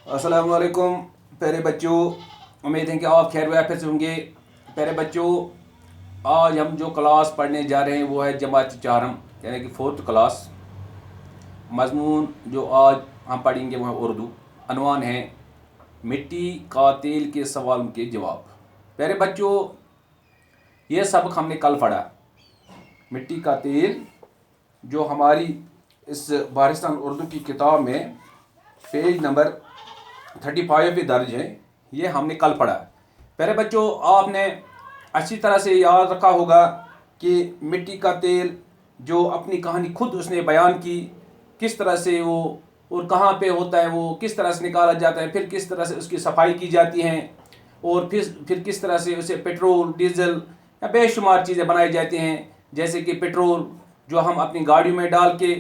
अस्सलाम वालेकुम प्यारे बच्चों। उम्मीद है कि आप खैर वाफियत से होंगे। प्यारे बच्चों, आज हम जो क्लास पढ़ने जा रहे हैं वो है जमात चारम यानी कि 4th क्लास। मजमून जो आज हम पढ़ेंगे वो है उर्दू। अनवान है मिट्टी का तेल के सवालों के जवाब। प्यारे बच्चों, ये सबक हमने कल पढ़ा। मिट्टी का तेल जो हमारी इस बारिस्तान उर्दू की किताब में पेज नंबर 35 पे दर्ज है, ये हमने कल पढ़ा। प्यारे बच्चों, आपने अच्छी तरह से याद रखा होगा कि मिट्टी का तेल जो अपनी कहानी खुद उसने बयान की, किस तरह से वो और कहाँ पे होता है, वो किस तरह से निकाला जाता है, फिर किस तरह से उसकी सफाई की जाती है और फिर किस तरह से उसे पेट्रोल, डीजल या बेशुमार चीज़ें बनाई जाती हैं। जैसे कि पेट्रोल जो हम अपनी गाड़ियों में डाल के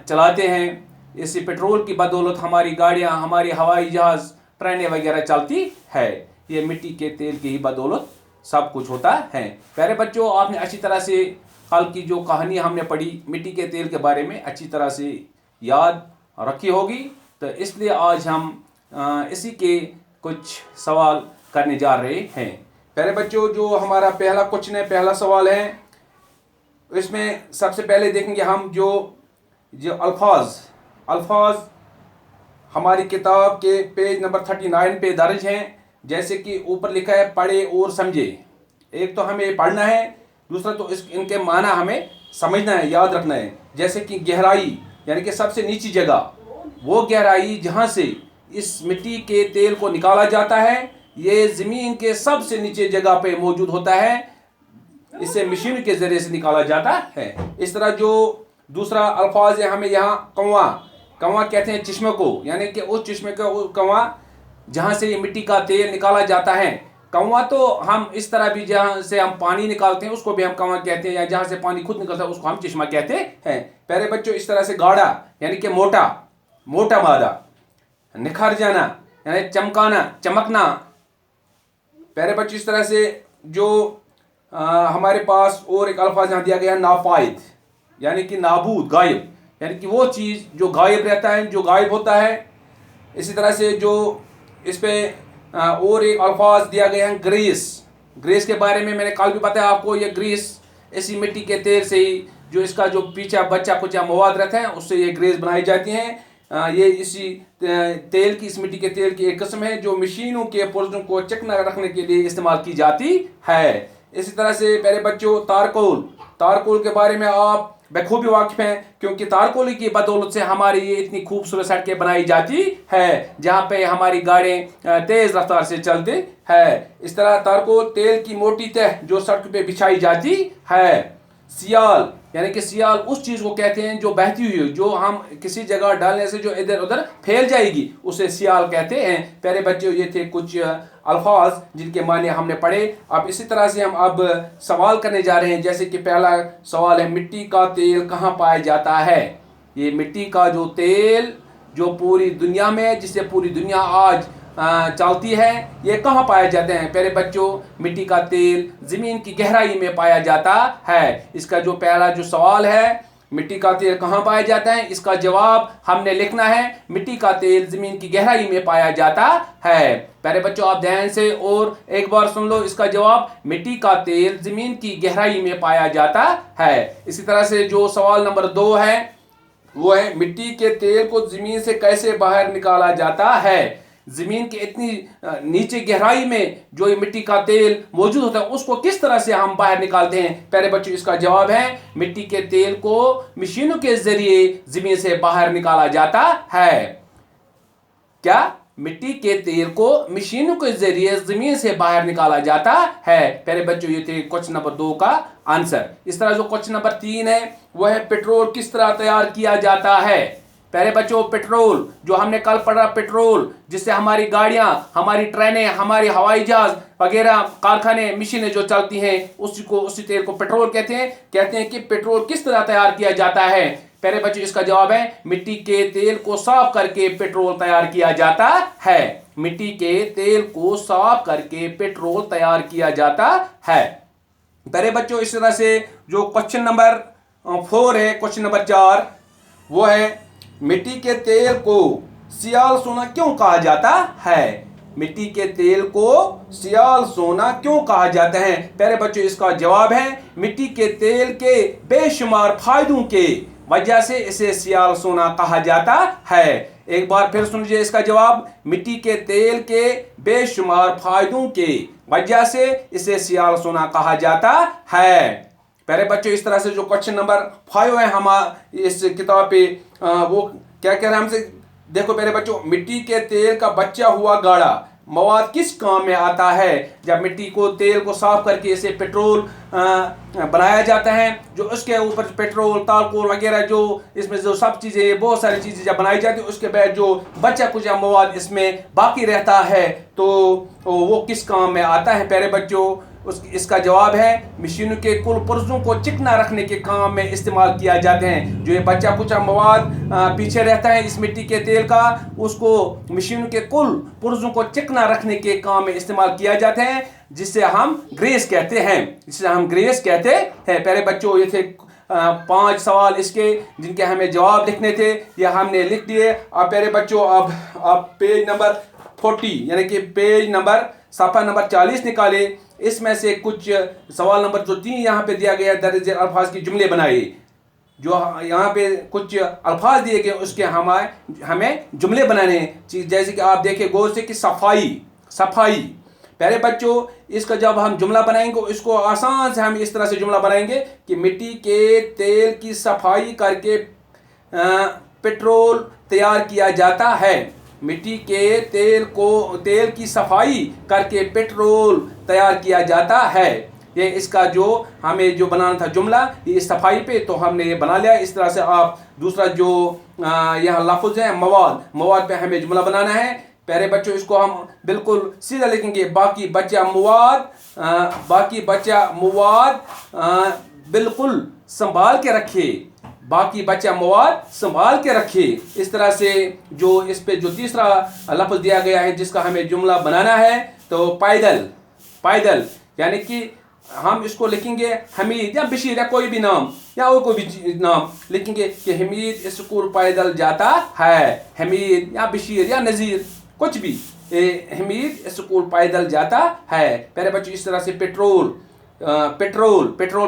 चलाते हैं, इसी पेट्रोल की बदौलत हमारी गाड़ियाँ, हमारी हवाई जहाज़, ट्रेनें वगैरह चलती है। ये मिट्टी के तेल की ही बदौलत सब कुछ होता है। प्यारे बच्चों, आपने अच्छी तरह से कल की जो कहानी हमने पढ़ी मिट्टी के तेल के बारे में अच्छी तरह से याद रखी होगी, तो इसलिए आज हम इसी के कुछ सवाल करने जा रहे हैं। प्यारे बच्चों, जो हमारा पहला क्वेश्चन है, पहला सवाल है, इसमें सबसे पहले देखेंगे हम जो जो अल्फाज हमारी किताब के पेज नंबर 39 पे दर्ज हैं। जैसे कि ऊपर लिखा है पढ़े और समझे। एक तो हमें पढ़ना है, दूसरा तो इनके माना हमें समझना है, याद रखना है। जैसे कि गहराई यानी कि सबसे नीची जगह, वो गहराई जहाँ से इस मिट्टी के तेल को निकाला जाता है, ये ज़मीन के सबसे नीचे जगह पे मौजूद होता है। इसे मशीन के ज़रिए से निकाला जाता है। इस तरह जो दूसरा अल्फाज है, हमें यहाँ कंवा कहते हैं चश्मे को, यानी कि उस चश्मे का कंवा जहाँ से ये मिट्टी का तेल निकाला जाता है। कंवा तो हम इस तरह भी, जहाँ से हम पानी निकालते हैं उसको भी हम कंवा कहते हैं, या जहाँ से पानी खुद निकलता है उसको हम चश्मा कहते हैं। प्यारे बच्चों, इस तरह से गाढ़ा यानी कि मोटा मादा, निखर जाना यानी चमकना। प्यारे बच्चों, इस तरह से जो हमारे पास और एक अल्फाज यहाँ दिया गया है नाफाइद यानी कि नाबूद, गायब, यानी कि वो चीज़ जो गायब रहता है, जो गायब होता है। इसी तरह से जो इस पे और एक अल्फाज दिया गया है ग्रीस के बारे में मैंने कल भी बताया आपको। ये ग्रीस इसी मिट्टी के तेल से ही, जो इसका जो पीछा बच्चा कुछ मवाद रहता है, उससे ये ग्रीस बनाई जाती हैं। ये इसी तेल की, इस मिट्टी के तेल की एक किस्म है जो मशीनों के पुर्जों को चिकना रखने के लिए इस्तेमाल की जाती है। इसी तरह से प्यारे बच्चों, तारकोल के बारे में आप बखूबी वाकिफ हैं, क्योंकि तारकोल की बदौलत से हमारी ये इतनी खूबसूरत सड़कें बनाई जाती है जहाँ पे हमारी गाड़ियाँ तेज़ रफ्तार से चलती है। इस तरह तारकोल तेल की मोटी तह जो सड़क पे बिछाई जाती है। सियाल यानी कि सियाल उस चीज़ को कहते हैं जो बहती हुई, जो हम किसी जगह डालने से जो इधर उधर फैल जाएगी, उसे सियाल कहते हैं। प्यारे बच्चों, ये थे कुछ अल्फाज जिनके माने हमने पढ़े। अब इसी तरह से हम अब सवाल करने जा रहे हैं। जैसे कि पहला सवाल है, मिट्टी का तेल कहाँ पाया जाता है? ये मिट्टी का जो तेल जो पूरी दुनिया में, जिससे पूरी दुनिया आज चलती है, ये कहाँ पाया जाते हैं? प्यारे बच्चों, मिट्टी का तेल ज़मीन की गहराई में पाया जाता है। इसका जो पहला जो सवाल है, मिट्टी का तेल कहाँ पाया जाता है, इसका जवाब हमने लिखना है मिट्टी का तेल ज़मीन की गहराई में पाया जाता है। प्यारे बच्चों, आप ध्यान से और एक बार सुन लो इसका जवाब, मिट्टी का तेल ज़मीन की गहराई में पाया जाता है। इसी तरह से जो सवाल नंबर 2 है, वो है मिट्टी के तेल को ज़मीन से कैसे बाहर निकाला जाता है? ज़मीन के इतनी नीचे गहराई में जो ये मिट्टी का तेल मौजूद होता है, उसको किस तरह से हम बाहर निकालते हैं? प्यारे बच्चों, इसका जवाब है मिट्टी के तेल को मशीनों के जरिए ज़मीन से बाहर निकाला जाता है। क्या? मिट्टी के तेल को मशीनों के जरिए ज़मीन से बाहर निकाला जाता है। प्यारे बच्चों, ये थे क्वेश्चन नंबर 2 का आंसर। इस तरह जो क्वेश्चन नंबर 3 है, वह है पेट्रोल किस तरह तैयार किया जाता है? प्यारे बच्चों, पेट्रोल जो हमने कल पढ़ा, पेट्रोल जिससे हमारी गाड़ियां, हमारी ट्रेनें, हमारी हवाई जहाज वगैरह, कारखाने, मशीनें जो चलती हैं, उसी तेल को पेट्रोल कहते हैं कि पेट्रोल किस तरह तैयार किया जाता है? प्यारे बच्चों, इसका जवाब है मिट्टी के तेल को साफ करके पेट्रोल तैयार किया जाता है। मिट्टी के तेल को साफ करके पेट्रोल तैयार किया जाता है। प्यारे बच्चों, इस तरह से जो क्वेश्चन नंबर 4 है, क्वेश्चन नंबर 4, वो है मिट्टी के तेल को सियाल सोना क्यों कहा जाता है? मिट्टी के तेल को सियाल सोना क्यों कहा जाता है? प्यारे बच्चों, इसका जवाब है मिट्टी के तेल के बेशुमार फायदों के वजह से इसे सियाल सोना कहा जाता है। एक बार फिर सुन लीजिए इसका जवाब, मिट्टी के तेल के बेशुमार फायदों के वजह से इसे सियाल सोना कहा जाता है। प्यारे बच्चों, इस तरह से जो क्वेश्चन नंबर 5 है हमारे इस किताब पे, वो क्या कह रहे हैं हमसे, देखो प्यारे बच्चों, मिट्टी के तेल का बचा हुआ गाढ़ा मवाद किस काम में आता है? जब मिट्टी को तेल को साफ करके इसे पेट्रोल बनाया जाता है, जो उसके ऊपर पेट्रोल तालकोल वगैरह जो इसमें जो सब चीज़ें बहुत सारी चीज़ें जब बनाई जाती है, उसके बाद जो बचा कुचा मवाद इसमें बाकी रहता है तो वो किस काम में आता है? प्यारे बच्चों, इसका जवाब है मशीनों के कुल पुर्जों को चिकना रखने के काम में इस्तेमाल किया जाते हैं। जो ये बचा कुचा मवाद पीछे रहता है इस मिट्टी के तेल का, उसको मशीनों के कुल पुर्जों को चिकना रखने के काम में इस्तेमाल किया जाते हैं, जिससे हम ग्रेस कहते हैं। प्यारे बच्चों, ये थे 5 सवाल इसके जिनके हमें जवाब लिखने थे, ये हमने लिख दिए। अब प्यारे बच्चों, अब आप पेज नंबर 40 यानी कि पेज नंबर सफ़ा नंबर 40 निकाले। इसमें से कुछ सवाल नंबर जो 3 यहाँ पे दिया गया, दर्ज अल्फाज के जुमले बनाए। जो यहाँ पे कुछ अल्फाज दिए गए उसके हमें जुमले बनाने हैं। जैसे कि आप देखें गौर से कि सफाई। प्यारे बच्चों, इसका जब हम जुमला बनाएंगे इसको आसान से हम इस तरह से जुमला बनाएंगे कि मिट्टी के तेल की सफाई करके पेट्रोल तैयार किया जाता है। मिट्टी के तेल की सफाई करके पेट्रोल तैयार किया जाता है। ये इसका जो हमें जो बनाना था जुमला, ये सफाई पे तो हमने ये बना लिया। इस तरह से आप दूसरा जो यहाँ लफ्ज़ है मवाद पे हमें जुमला बनाना है। प्यारे बच्चों, इसको हम बिल्कुल सीधा लिखेंगे, बाकी बचा मवाद बिल्कुल संभाल के रखिए। बाकी बचा मवाद संभाल के रखिए। इस तरह से जो इस पे जो तीसरा लफ्ज़ दिया गया है जिसका हमें जुमला बनाना है, तो पैदल यानी कि हम इसको लिखेंगे हमीद या बशीर या कोई भी नाम या और कोई भी नाम लिखेंगे कि हमीद स्कूल पैदल जाता है। हमीद या बशीर या नज़ीर कुछ भी, हमीद स्कूल पैदल जाता है। प्यारे बच्चों, इस तरह से पेट्रोल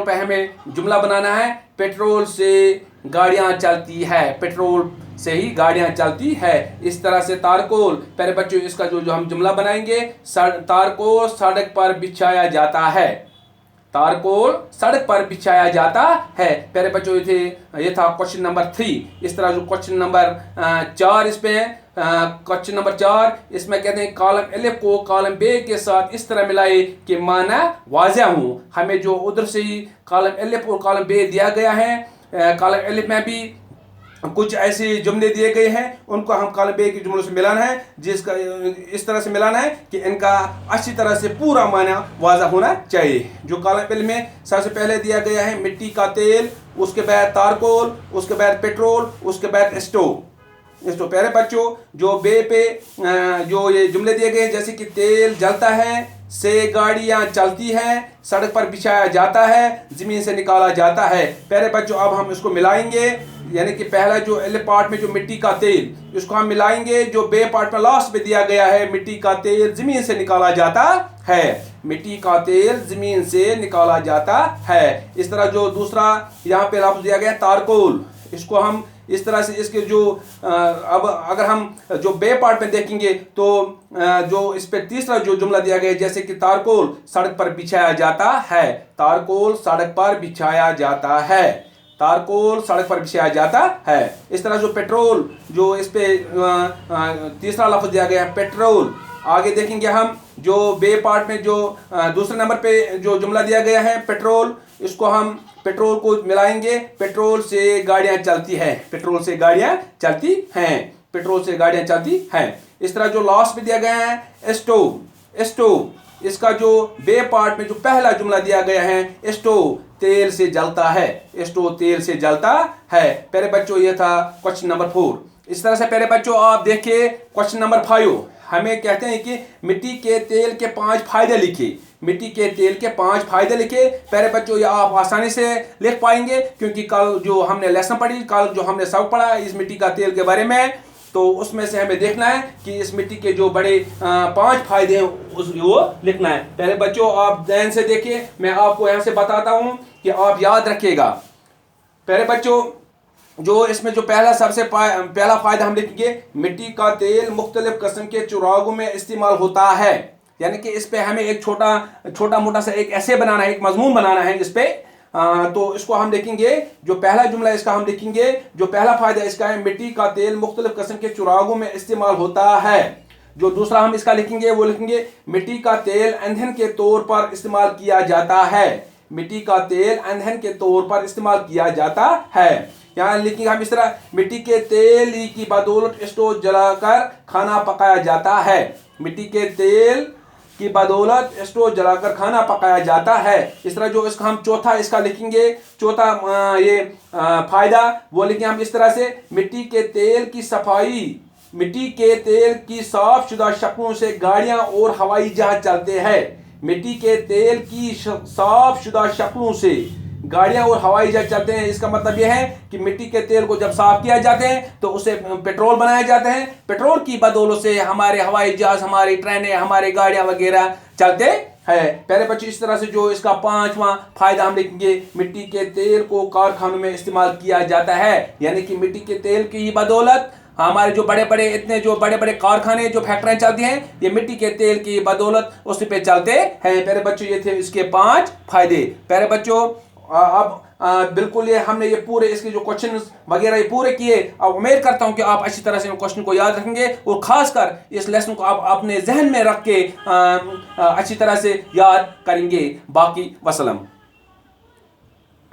पे हमें जुमला बनाना है। पेट्रोल से गाड़ियाँ चलती है, पेट्रोल से ही गाड़ियाँ चलती है। इस तरह से तारकोल, प्यारे बच्चों, इसका जो हम जुमला बनाएंगे, तारकोल सड़क पर बिछाया जाता है। तारकोल सड़क पर बिछाया जाता है। प्यारे बच्चों, ये था क्वेश्चन नंबर 3। इस तरह जो क्वेश्चन नंबर 4 इस पे है, क्वेश्चन नंबर 4 इसमें कहते हैं कॉलम अलिफ को कॉलम बे के साथ इस तरह मिलाए कि माना वाज़ह हूँ। हमें जो उधर से ही कॉलम अलिफ और कॉलम बे दिया गया है, कॉलम अलिफ में भी कुछ ऐसे जुमले दिए गए हैं, उनको हम कॉलम बे के जुमलों से मिलाना है, जिसका इस तरह से मिलाना है कि इनका अच्छी तरह से पूरा माना वाज़ह होना चाहिए। जो कॉलम अलिफ में सबसे पहले दिया गया है मिट्टी का तेल, उसके बाद तारकोल, उसके बाद पेट्रोल, उसके बाद स्टोव। प्यारे बच्चों, जो बे पे जो ये जुमले दिए गए हैं, जैसे कि तेल जलता है, से गाड़ियाँ चलती हैं, सड़क पर बिछाया जाता है, ज़मीन से निकाला जाता है। प्यारे बच्चों, अब हम इसको मिलाएंगे, यानी कि पहला जो अलिफ पार्ट में जो मिट्टी का तेल, इसको हम मिलाएंगे। जो बे पार्ट में लास्ट में दिया गया है मिट्टी का तेल ज़मीन से निकाला जाता है, मिट्टी का तेल ज़मीन से निकाला जाता है। इस तरह जो दूसरा यहाँ पे लफ्ज़ दिया गया तारकोल, इसको हम इस तरह से इसके जो अब अगर हम जो बे पार्ट में देखेंगे तो जो इस पे तीसरा जो जुमला दिया गया है, जैसे कि तारकोल सड़क पर बिछाया जाता है, तारकोल सड़क पर बिछाया जाता है, तारकोल सड़क पर बिछाया जाता है। इस तरह जो पेट्रोल, जो इस पे तीसरा लफ्ज़ दिया गया है पेट्रोल, आगे देखेंगे हम जो बे पार्ट में जो दूसरे नंबर पे जो जुमला दिया गया है पेट्रोल, इसको हम पेट्रोल को मिलाएंगे। पेट्रोल से गाड़ियाँ चलती हैं, पेट्रोल से गाड़ियाँ चलती हैं, पेट्रोल से गाड़ियाँ चलती हैं। इस तरह जो लास्ट में दिया गया है स्टोव, इसका जो बे पार्ट में जो पहला जुमला दिया गया है स्टोव तेल से जलता है, स्टोव तेल से जलता है। प्यारे बच्चों, ये था क्वेश्चन नंबर 4। इस तरह से प्यारे बच्चों आप देखिए क्वेश्चन नंबर 5 हमें कहते हैं कि मिट्टी के तेल के 5 फायदे लिखिए। मिट्टी के तेल के 5 फायदे लिखे। प्यारे बच्चों, ये आप आसानी से लिख पाएंगे क्योंकि कल जो हमने लेसन पढ़ी, कल जो हमने सबक पढ़ा इस मिट्टी का तेल के बारे में, तो उसमें से हमें देखना है कि इस मिट्टी के जो बड़े 5 फायदे हैं वो लिखना है। पहले बच्चों आप ध्यान से देखिए, मैं आपको यहाँ से बताता हूँ कि आप याद रखिएगा। पहले बच्चों जो इसमें जो पहला फायदा हम लिखेंगे, मिट्टी का तेल मुख्तलिफ किस्म के चिरागों में इस्तेमाल होता है। यानी कि इस पे हमें एक छोटा मोटा सा एक ऐसे बनाना है, एक मजमून बनाना है इस पे। तो इसको हम लिखेंगे, जो पहला जुमला इसका हम लिखेंगे, जो पहला फायदा इसका है, मिट्टी का तेल मुख्तलिफ किस्म के चिरागों में इस्तेमाल होता है। जो दूसरा हम इसका लिखेंगे वो लिखेंगे, मिट्टी का तेल ईंधन के तौर पर इस्तेमाल किया जाता है। मिट्टी का तेल ईंधन के तौर पर इस्तेमाल किया जाता है। यहाँ लिखेंगे हम इस तरह, मिट्टी के तेल की बदौलत स्टोव जलाकर खाना पकाया जाता है। मिट्टी के तेल की बदौलत स्टोव जलाकर खाना पकाया जाता है। इस तरह जो इसका हम चौथा इसका लिखेंगे, चौथा फायदा वो लिखेंगे हम इस तरह से, मिट्टी के तेल की सफाई, मिट्टी के तेल की साफ शुदा शक्लों से गाड़ियां और हवाई जहाज चलते हैं। मिट्टी के तेल की साफ शुदा शक्लों से गाड़ियां और हवाई जहाज चलते हैं। इसका मतलब यह है कि मिट्टी के तेल को जब साफ किया जाते हैं तो उसे पेट्रोल बनाए जाते हैं। पेट्रोल की बदौलत से हमारे हवाई जहाज, हमारी ट्रेनें, हमारी गाड़ियां वगैरह चलते हैं। पहले बच्चे इस तरह से जो इसका 5वां फायदा हम लिखेंगे, मिट्टी के तेल को कारखानों में इस्तेमाल किया जाता है। यानी कि मिट्टी के तेल की बदौलत हमारे जो बड़े बड़े कारखाने, जो फैक्ट्रियां चलती हैं, ये मिट्टी के तेल की बदौलत उस पे चलते हैं। प्यारे बच्चों ये थे इसके 5 फायदे। प्यारे बच्चों अब बिल्कुल ये हमने ये पूरे इसके जो क्वेश्चन वगैरह ये पूरे किए। अब उम्मीद करता हूँ कि आप अच्छी तरह से क्वेश्चन को याद रखेंगे और खासकर इस लेसन को आप अपने जहन में रख के अच्छी तरह से याद करेंगे। बाकी वसलम।